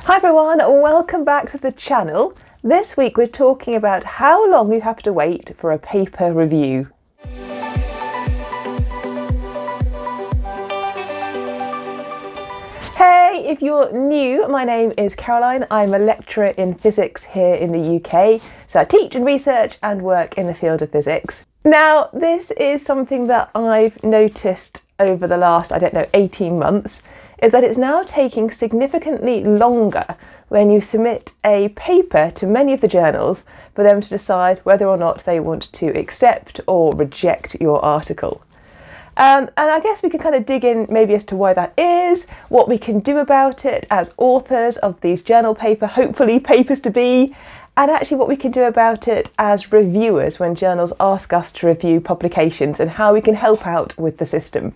Hi everyone, welcome back to the channel. This week we're talking about how long you have to wait for a paper review. Hey, if you're new, my name is Caroline. I'm a lecturer in physics here in the UK. So I teach and research and work in the field of physics. Now, this is something that I've noticed over the last, 18 months, is that it's now taking significantly longer when you submit a paper to many of the journals for them to decide whether or not they want to accept or reject your article. And I guess we can kind of dig in maybe as to why that is, what we can do about it as authors of these journal paper, hopefully papers to be, and actually what we can do about it as reviewers when journals ask us to review publications and how we can help out with the system.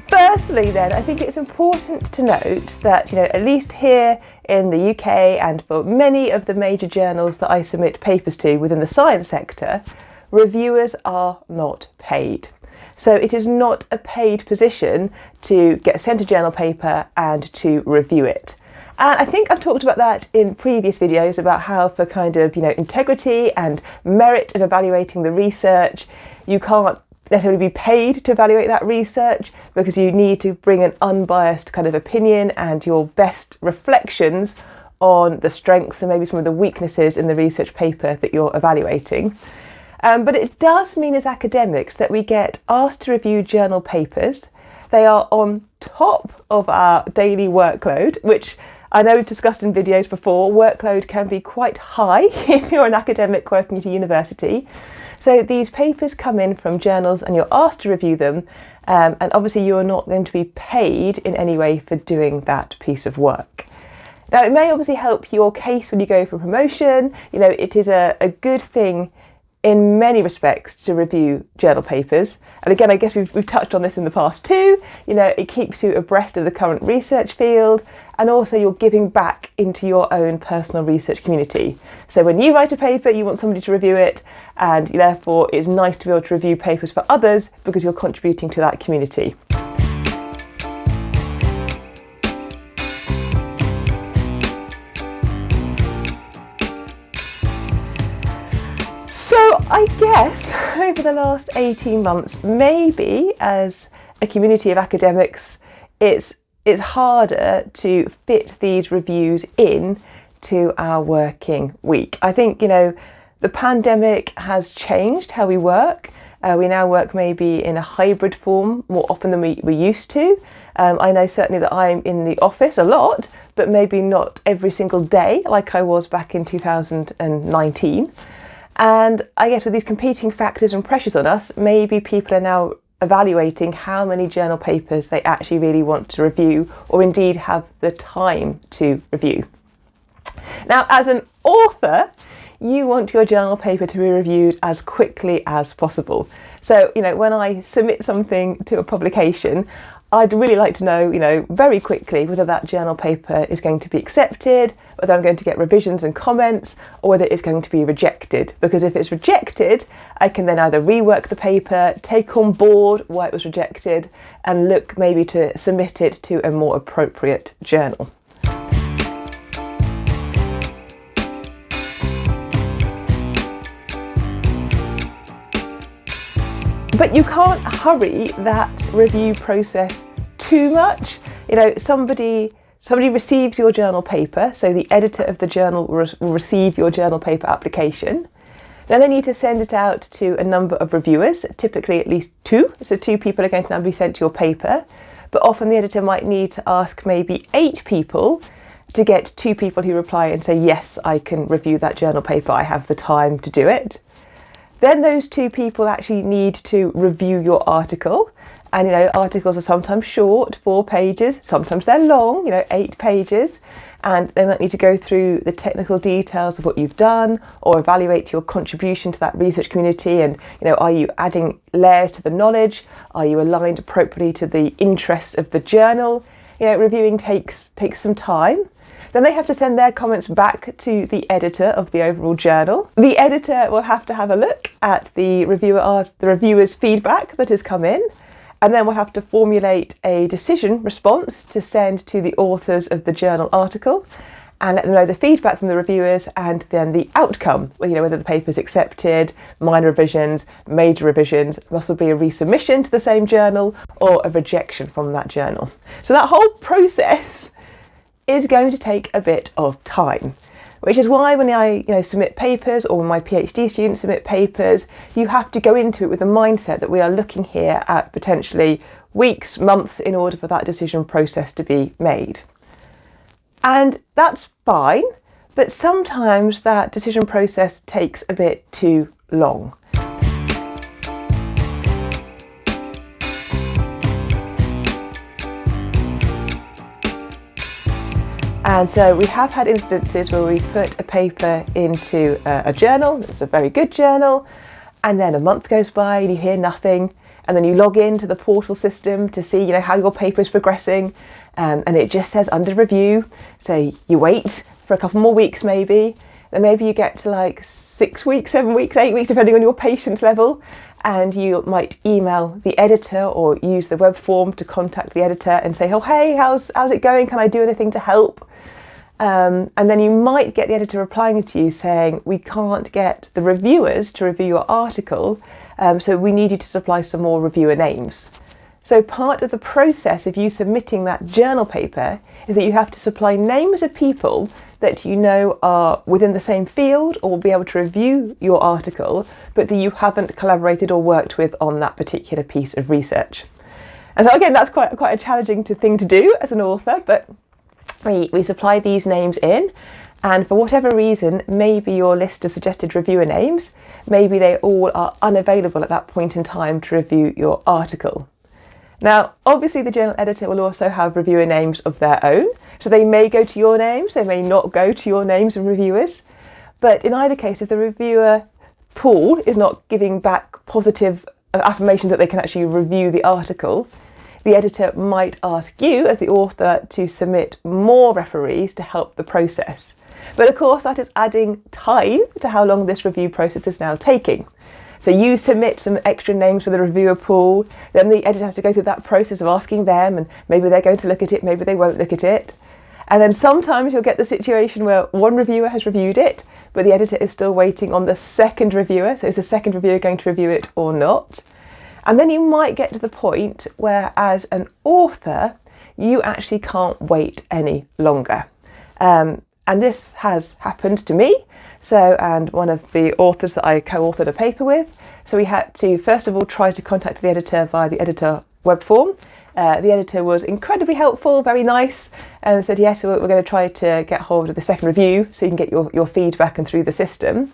Firstly then, I think it's important to note that, at least here in the UK and for many of the major journals that I submit papers to within the science sector, reviewers are not paid. So it is not a paid position to get sent a journal paper and to review it. And I think I've talked about that in previous videos about how for kind of, integrity and merit of evaluating the research, you can't necessarily be paid to evaluate that research because you need to bring an unbiased kind of opinion and your best reflections on the strengths and maybe some of the weaknesses in the research paper that you're evaluating. But it does mean as academics that we get asked to review journal papers. They are on top of our daily workload, which I know we've discussed in videos before. Workload can be quite high if you're an academic working at a university. So these papers come in from journals and you're asked to review them, and obviously you are not going to be paid in any way for doing that piece of work. Now it may obviously help your case when you go for promotion. It is a good thing in many respects to review journal papers. And again, I guess we've touched on this in the past too. It keeps you abreast of the current research field, and also you're giving back into your own personal research community. So when you write a paper, you want somebody to review it, and therefore it's nice to be able to review papers for others because you're contributing to that community. So I guess over the last 18 months, maybe as a community of academics, it's harder to fit these reviews in to our working week. I think, the pandemic has changed how we work. We now work maybe in a hybrid form more often than we used to. I know certainly that I'm in the office a lot, but maybe not every single day like I was back in 2019. And I guess with these competing factors and pressures on us, maybe people are now evaluating how many journal papers they actually really want to review or indeed have the time to review. Now, as an author, you want your journal paper to be reviewed as quickly as possible. So, when I submit something to a publication, I'd really like to know, very quickly whether that journal paper is going to be accepted, whether I'm going to get revisions and comments, or whether it's going to be rejected. Because if it's rejected, I can then either rework the paper, take on board why it was rejected, and look maybe to submit it to a more appropriate journal. But you can't hurry that review process too much. Somebody receives your journal paper, so the editor of the journal will receive your journal paper application. Then they need to send it out to a number of reviewers, typically at least 2. So 2 people are going to now be sent your paper, but often the editor might need to ask maybe 8 people to get 2 people who reply and say, yes, I can review that journal paper, I have the time to do it. Then those 2 people actually need to review your article. And, articles are sometimes short, 4 pages, sometimes they're long, 8 pages. And they might need to go through the technical details of what you've done or evaluate your contribution to that research community. And, are you adding layers to the knowledge? Are you aligned appropriately to the interests of the journal? Reviewing takes some time. Then they have to send their comments back to the editor of the overall journal. The editor will have to have a look at the reviewer's feedback that has come in, and then we'll have to formulate a decision response to send to the authors of the journal article and let them know the feedback from the reviewers and then the outcome, whether the paper is accepted, minor revisions, major revisions, possibly a resubmission to the same journal or a rejection from that journal. So that whole process is going to take a bit of time, which is why when I submit papers, or when my PhD students submit papers, you have to go into it with the mindset that we are looking here at potentially weeks, months in order for that decision process to be made. And that's fine, but sometimes that decision process takes a bit too long. And so we have had instances where we put a paper into a journal, it's a very good journal, and then a month goes by and you hear nothing, and then you log into the portal system to see how your paper is progressing, and it just says under review. So you wait for a couple more weeks maybe, then maybe you get to like 6 weeks, 7 weeks, 8 weeks, depending on your patience level, and you might email the editor or use the web form to contact the editor and say, oh hey, how's it going? Can I do anything to help? And then you might get the editor replying to you saying, we can't get the reviewers to review your article, so we need you to supply some more reviewer names. So part of the process of you submitting that journal paper is that you have to supply names of people that you know are within the same field or will be able to review your article, but that you haven't collaborated or worked with on that particular piece of research. And so again, that's quite a challenging thing to do as an author, but we supply these names in, and for whatever reason, maybe your list of suggested reviewer names, maybe they all are unavailable at that point in time to review your article. Now, obviously the journal editor will also have reviewer names of their own, so they may go to your names, they may not go to your names of reviewers, but in either case, if the reviewer pool is not giving back positive affirmation that they can actually review the article, the editor might ask you as the author to submit more referees to help the process. But of course that is adding time to how long this review process is now taking. So you submit some extra names for the reviewer pool, then the editor has to go through that process of asking them, and maybe they're going to look at it, maybe they won't look at it. And then sometimes you'll get the situation where one reviewer has reviewed it, but the editor is still waiting on the second reviewer. So is the second reviewer going to review it or not? And then you might get to the point where, as an author, you actually can't wait any longer. And this has happened to me. So, and one of the authors that I co-authored a paper with. So we had to, first of all, try to contact the editor via the editor web form. The editor was incredibly helpful, very nice, and said, yes, we're going to try to get hold of the second review so you can get your feedback and through the system.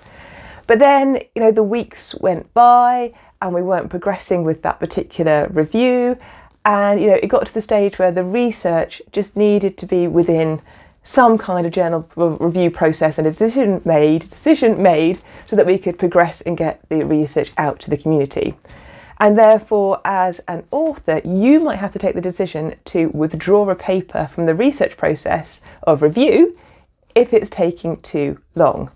But then, the weeks went by and we weren't progressing with that particular review. And, it got to the stage where the research just needed to be within some kind of journal review process and a decision made so that we could progress and get the research out to the community. And therefore, as an author, you might have to take the decision to withdraw a paper from the research process of review if it's taking too long.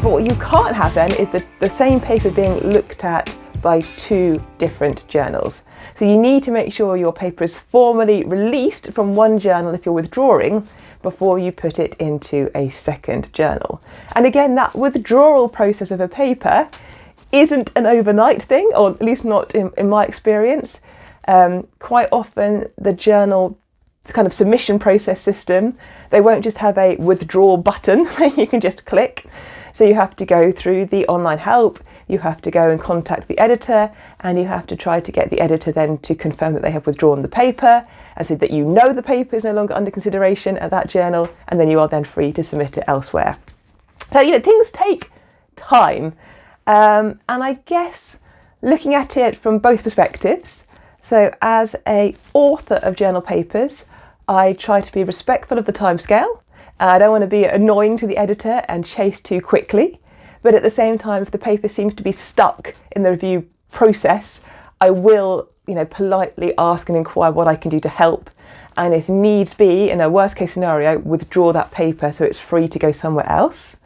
But what you can't have then is the same paper being looked at by two different journals. So you need to make sure your paper is formally released from one journal if you're withdrawing before you put it into a second journal. And again, that withdrawal process of a paper isn't an overnight thing, or at least not in my experience. Quite often the journal kind of submission process system, they won't just have a withdraw button that you can just click. So you have to go through the online help, you have to go and contact the editor, and you have to try to get the editor then to confirm that they have withdrawn the paper, and so that the paper is no longer under consideration at that journal, and then you are then free to submit it elsewhere. So, things take time. And I guess looking at it from both perspectives, so as an author of journal papers, I try to be respectful of the timescale. I don't want to be annoying to the editor and chase too quickly, but at the same time, if the paper seems to be stuck in the review process, I will, politely ask and inquire what I can do to help. And if needs be, in a worst case scenario, withdraw that paper so it's free to go somewhere else.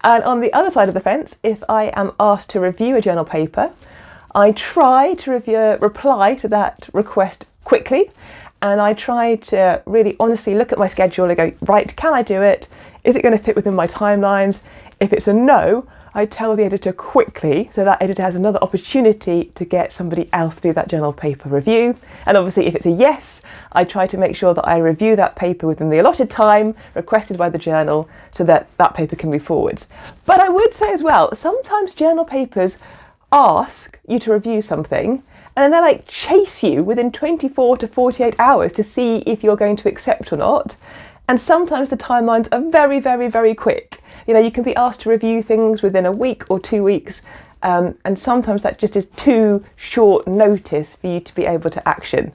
And on the other side of the fence, if I am asked to review a journal paper, I try to reply to that request quickly. And I try to really honestly look at my schedule and go, right, can I do it? Is it going to fit within my timelines? If it's a no, I tell the editor quickly so that editor has another opportunity to get somebody else to do that journal paper review. And obviously if it's a yes, I try to make sure that I review that paper within the allotted time requested by the journal so that that paper can move forwards. But I would say as well, sometimes journal papers ask you to review something and then they chase you within 24 to 48 hours to see if you're going to accept or not. And sometimes the timelines are very, very, very quick. You can be asked to review things within a week or 2 weeks, and sometimes that just is too short notice for you to be able to action.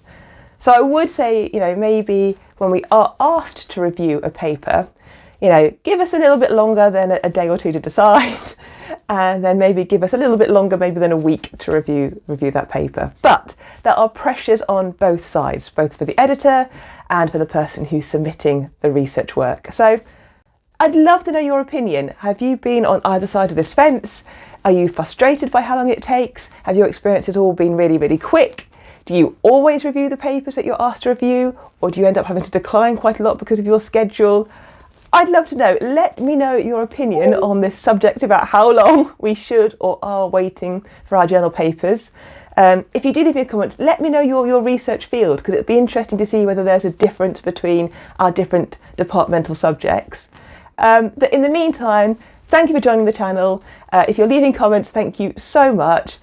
So I would say, maybe when we are asked to review a paper, give us a little bit longer than a day or two to decide, and then maybe give us a little bit longer, maybe than a week to review that paper. But there are pressures on both sides, both for the editor and for the person who's submitting the research work. So I'd love to know your opinion. Have you been on either side of this fence? Are you frustrated by how long it takes? Have your experiences all been really, really quick? Do you always review the papers that you're asked to review, or do you end up having to decline quite a lot because of your schedule? I'd love to know. Let me know your opinion on this subject about how long we should or are waiting for our journal papers. If you do leave me a comment, let me know your research field, because it'd be interesting to see whether there's a difference between our different departmental subjects. But in the meantime, thank you for joining the channel. If you're leaving comments, thank you so much.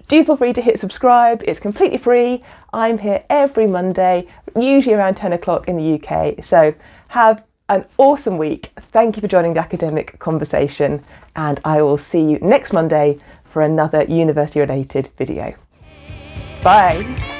Do feel free to hit subscribe. It's completely free. I'm here every Monday, usually around 10 o'clock in the UK. So have an awesome week. Thank you for joining the academic conversation, and I will see you next Monday for another university related video. Bye.